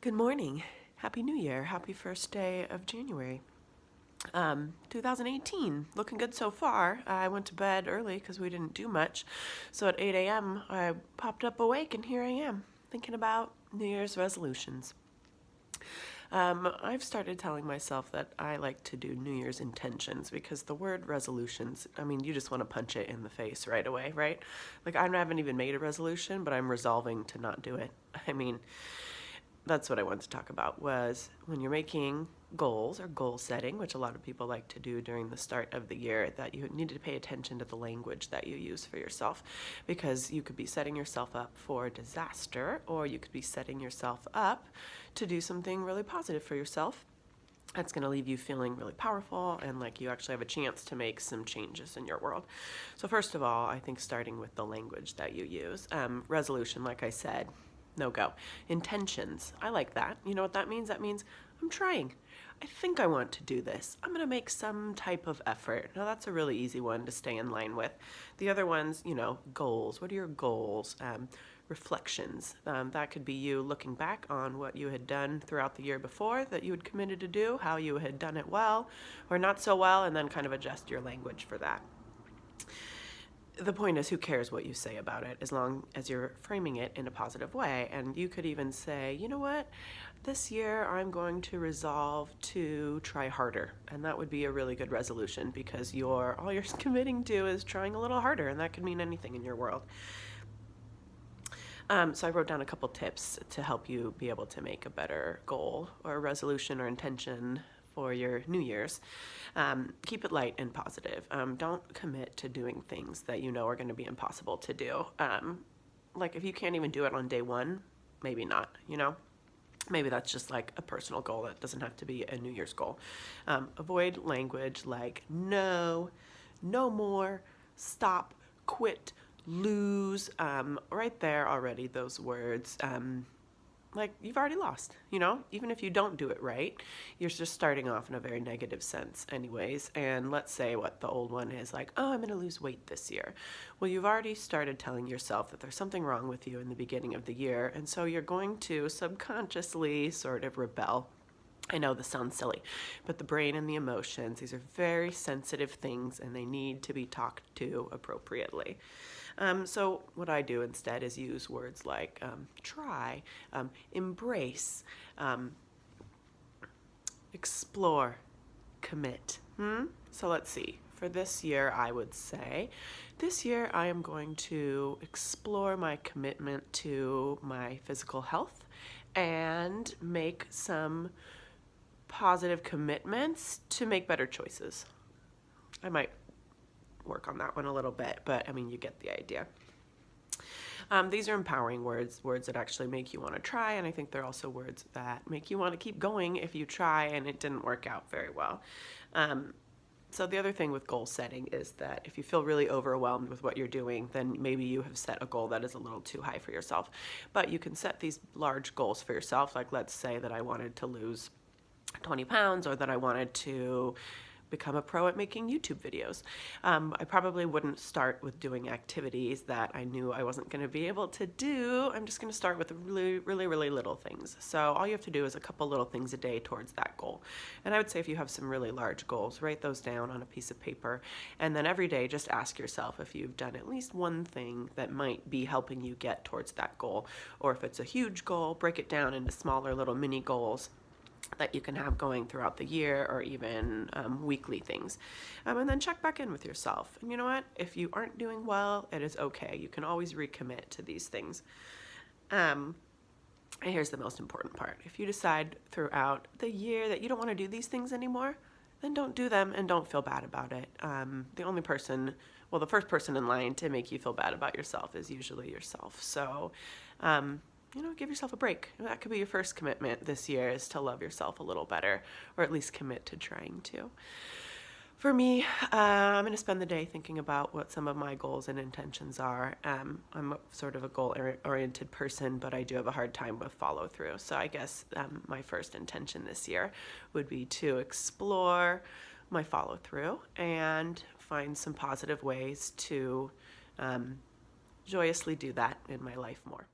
Good morning. Happy New Year. Happy first day of January. 2018. Looking good so far. I went to bed early because we didn't do much. So at 8 a.m., I popped up awake and here I am, thinking about New Year's resolutions. I've started telling myself that I like to do New Year's intentions because the word resolutions, I mean, you just want to punch it in the face right away, right? Like, I haven't even made a resolution, but I'm resolving to not do it. I mean, that's what I wanted to talk about, was when you're making goals or goal setting, which a lot of people like to do during the start of the year, that you need to pay attention to the language that you use for yourself, because you could be setting yourself up for disaster, or you could be setting yourself up to do something really positive for yourself. That's going to leave you feeling really powerful and like you actually have a chance to make some changes in your world. So first of all, I think starting with the language that you use. Resolution, like I said, no go. Intentions, I like that. You know what that means? That means I'm trying. I think I want to do this. I'm going to make some type of effort. Now that's a really easy one to stay in line with. The other ones, goals. What are your goals? Reflections. That could be you looking back on what you had done throughout the year before that you had committed to do, how you had done it well or not so well, and then kind of adjust your language for that. The point is, who cares what you say about it as long as you're framing it in a positive way. And you could even say, you know what, this year I'm going to resolve to try harder. And that would be a really good resolution, because all you're committing to is trying a little harder, and that could mean anything in your world. So I wrote down a couple tips to help you be able to make a better goal or resolution or intention for your New Year's. Keep it light and positive. Don't commit to doing things that you know are going to be impossible to do. Like if you can't even do it on day one, maybe not, Maybe that's just like a personal goal. That doesn't have to be a New Year's goal. Avoid language like no, no more, stop, quit, lose. Right there already, those words. Like you've already lost, even if you don't do it right, you're just starting off in a very negative sense anyways. And let's say what the old one is like, oh, I'm going to lose weight this year. Well, you've already started telling yourself that there's something wrong with you in the beginning of the year. And so you're going to subconsciously sort of rebel. I know this sounds silly, but the brain and the emotions, these are very sensitive things and they need to be talked to appropriately. So what I do instead is use words like try, embrace, explore, commit. So let's see. For this year, I would say, this year I am going to explore my commitment to my physical health and make some positive commitments to make better choices. I might work on that one a little bit, but I mean, you get the idea. These are empowering words that actually make you want to try, and I think they're also words that make you want to keep going if you try and it didn't work out very well. So the other thing with goal setting is that if you feel really overwhelmed with what you're doing, then maybe you have set a goal that is a little too high for yourself. But you can set these large goals for yourself, like let's say that I wanted to lose 20 pounds, or that I wanted to become a pro at making YouTube videos. I probably wouldn't start with doing activities that I knew I wasn't going to be able to do. I'm just going to start with really, really, really little things. So all you have to do is a couple little things a day towards that goal. And I would say if you have some really large goals, write those down on a piece of paper. And then every day just ask yourself if you've done at least one thing that might be helping you get towards that goal. Or if it's a huge goal, break it down into smaller little mini goals that you can have going throughout the year, or even weekly things. And then check back in with yourself. And you know what? If you aren't doing well, it is okay. You can always recommit to these things. And here's the most important part. If you decide throughout the year that you don't want to do these things anymore, then don't do them and don't feel bad about it. The first person in line to make you feel bad about yourself is usually yourself. So, give yourself a break. That could be your first commitment this year, is to love yourself a little better, or at least commit to trying to. For me, I'm going to spend the day thinking about what some of my goals and intentions are. I'm sort of a goal-oriented person, but I do have a hard time with follow-through. So I guess my first intention this year would be to explore my follow-through and find some positive ways to joyously do that in my life more.